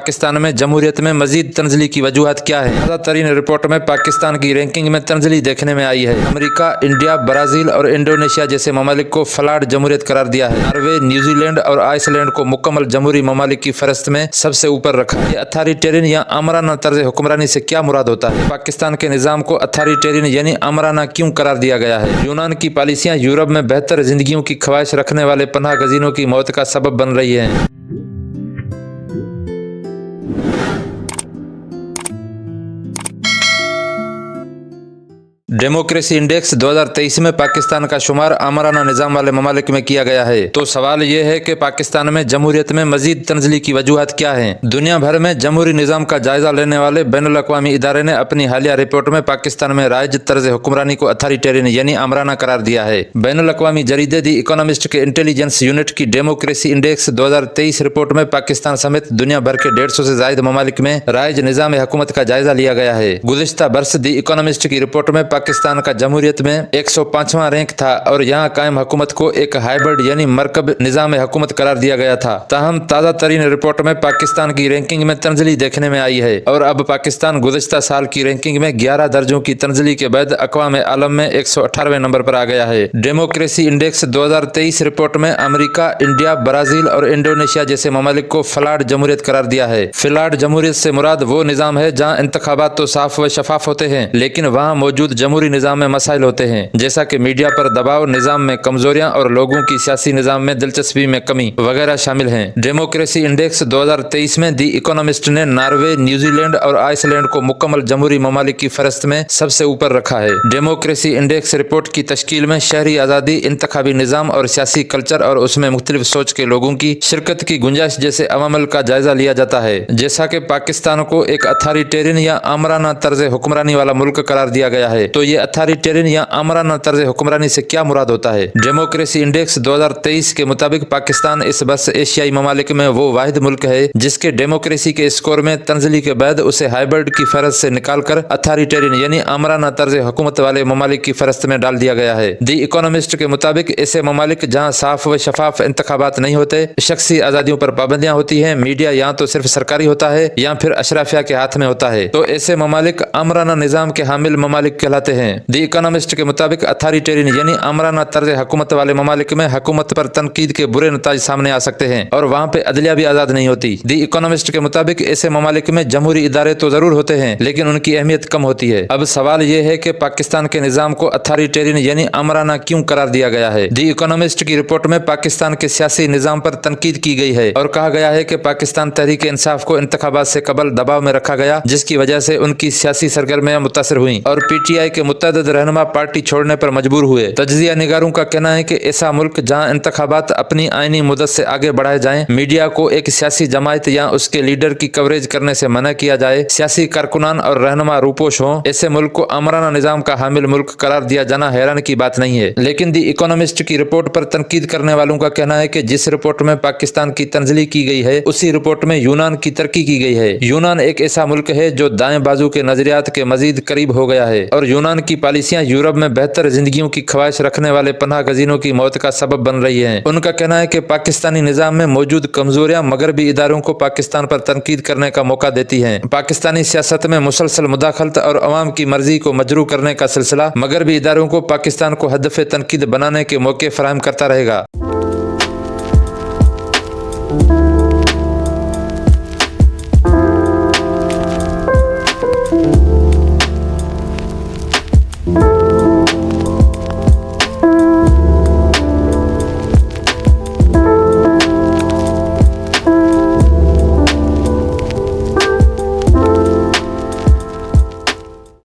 पाकिस्तान में जमहूरियत में मजीद तंजली की वजूहत क्या है। ताज़ा तरीन रिपोर्ट में पाकिस्तान की रैंकिंग में तंजली देखने में आई है। अमेरिका, इंडिया, ब्राजील और इंडोनेशिया जैसे ममालिक को फ्लैट जमहूरियत करार दिया है। नॉर्वे, न्यूजीलैंड और आइसलैंड को मुकम्मल जमहूरी ममालिक की फहरिस्त में सबसे ऊपर रखा है। अथॉरिटेरियन या आमराना तर्ज हुक्मरानी से क्या मुराद होता है। पाकिस्तान के निज़ाम को अथॉरिटेरियन यानी आमराना क्यों करार दिया गया है। यूनान की पॉलिसियां यूरोप में बेहतर जिंदगियों की ख्वाहिश रखने वाले पनाह गजीनों की मौत का सबब बन रही है। डेमोक्रेसी इंडेक्स 2023 में पाकिस्तान का शुमार आमराना निज़ाम वाले ममालिक में किया गया है। तो सवाल यह है कि पाकिस्तान में जमहूरियत में मजीद तंजली की वजूहत क्या है। दुनिया भर में जमहूरी निज़ाम का जायजा लेने वाले बैनुल अक़वामी इदारे ने अपनी हालिया रिपोर्ट में पाकिस्तान में राइज तर्ज हुक्मरानी को अथॉरिटेरियन यानी आमराना करार दिया है। बैनुल अक़वामी जरीदे दी इकोनॉमिस्ट के इंटेलिजेंस यूनिट की डेमोक्रेसी इंडेक्स 2023 रिपोर्ट में पाकिस्तान समेत दुनिया भर के 150 से ज्यादा ममालिक में राइज निज़ाम हुकूमत का जायजा लिया गया है। गुज़िश्ता बरस दी इकोनॉमिस्ट की रिपोर्ट में पाकिस्तान का जमहूरियत में 105वां रैंक था और यहाँ कायम हुकूमत को एक हाइब्रिड यानी मरकब निज़ाम हुकूमत करार दिया गया था। ताहम ताज़ा तरीन रिपोर्ट में पाकिस्तान की रैंकिंग में तंजली देखने में आई है और अब पाकिस्तान गुज़िश्ता साल की रैंकिंग में 11 दर्जों की तंजली के बाद अक़वाम आलम में 118वें नंबर पर आ गया है। डेमोक्रेसी इंडेक्स 2023 रिपोर्ट में अमेरिका, इंडिया, ब्राजील और इंडोनेशिया जैसे ममालिक को फ्लैट जमहूरियत करार दिया है। फ्लैट जमहूरियत से मुराद वो निज़ाम है जहाँ इंतखाबात तो साफ व शफाफ होते हैं लेकिन वहाँ मौजूद जमहूरी निज़ाम में मसाइल होते हैं, जैसा कि मीडिया पर दबाव, निज़ाम में कमजोरियां और लोगों की सियासी निज़ाम में दिलचस्पी में कमी वगैरह शामिल हैं। डेमोक्रेसी इंडेक्स 2023 में दी इकोनॉमिस्ट ने नॉर्वे, न्यूजीलैंड और आइसलैंड को मुकम्मल जमहूरी ममालिक की फहरिस्त में सबसे ऊपर रखा है। डेमोक्रेसी इंडेक्स रिपोर्ट की तश्कील में शहरी आज़ादी, इंतखाबी निज़ाम और सियासी कल्चर और उसमें मुख्तलिफ सोच के लोगों की शिरकत की गुंजाइश जैसे अवामल का जायजा लिया जाता है। जैसा कि पाकिस्तान को एक अथॉरिटेरियन या आमराना तर्ज हुक्मरानी वाला मुल्क करार दिया गया है, तो ये अथॉरिटेरियन या आमराना तर्ज हुक्मरानी से क्या मुराद होता है। डेमोक्रेसी इंडेक्स 2023 के मुताबिक पाकिस्तान इस बस एशियाई ममालिक में वो वाहिद मुल्क है जिसके डेमोक्रेसी के स्कोर में तंजली के बाद उसे हाइब्रिड की फहरिस्त से निकालकर अथॉरिटेरियन यानी आमराना तर्ज हुकूमत वाले ममालिक की फहरिस्त में डाल दिया गया है। दी इकोनॉमिस्ट के मुताबिक ऐसे ममालिक जहाँ साफ व शफाफ इंतखाबात नहीं होते, शख्सी आज़ादियों पर पाबंदियां होती हैं, मीडिया या तो सिर्फ सरकारी होता है या फिर अशराफिया के हाथ में होता है, तो ऐसे ममालिक आमराना निज़ाम के हामिल ममालिक कहलाते हैं। दी इकोनॉमिस्ट के मुताबिक अथॉरिटेरियन यानी आमराना तर्ज हुकूमत वाले ममालिक में हुकूमत पर तनकीद के बुरे नताज सामने आ सकते हैं और वहाँ पे अदलिया भी आज़ाद नहीं होती। दी इकोनॉमिस्ट के मुताबिक ऐसे ममालिक में जमहूरी इदारे तो जरूर होते हैं लेकिन उनकी अहमियत कम होती है। अब सवाल यह है कि पाकिस्तान के निज़ाम को अथॉरिटेरियन यानी आमराना क्यों करार दिया गया है। दी इकोनॉमिस्ट की रिपोर्ट में पाकिस्तान के सियासी निज़ाम पर तनकीद की गई है और कहा गया है कि पाकिस्तान तहरीक इंसाफ को इंतखाबात से कबल दबाव में रखा गया जिसकी वजह से उनकी सियासी सरगर्मियां मुतासर हुई और PTI के मुतअद्दिद रहनुमा पार्टी छोड़ने पर मजबूर हुए। तज्जिया निगारों का कहना है कि ऐसा मुल्क जहां इंतखाबात अपनी आईनी मुद्दत से आगे बढ़ाए जाएं, मीडिया को एक सियासी जमायत या उसके लीडर की कवरेज करने से मना किया जाए, सियासी कारकुनान और रहनुमा रूपोश हों, ऐसे मुल्क को आमराना निज़ाम का हामिल मुल्क करार दिया जाना हैरान की बात नहीं है। लेकिन दी इकोनॉमिस्ट की रिपोर्ट पर तनकीद करने वालों का कहना है कि जिस रिपोर्ट में पाकिस्तान की तंजली की गई है उसी रिपोर्ट में यूनान की तरक्की की गई है। यूनान एक ऐसा मुल्क है जो दाएं बाजू के नजरियात के मजीद करीब हो गया है और यूनान की पॉलिसियां यूरोप में बेहतर जिंदगियों की ख्वाहिश रखने वाले पनाह गजीनों की मौत का सबब बन रही है। उनका कहना है कि पाकिस्तानी निज़ाम में मौजूद कमजोरियां मगरबी इदारों को पाकिस्तान पर तनकीद करने का मौका देती हैं। पाकिस्तानी सियासत में मुसलसल मुदाखलत और अवाम की मर्जी को मजरू करने का सिलसिला मगरबी इदारों को पाकिस्तान को हदफ तनकीद बनाने के मौके फराहम करता रहेगा।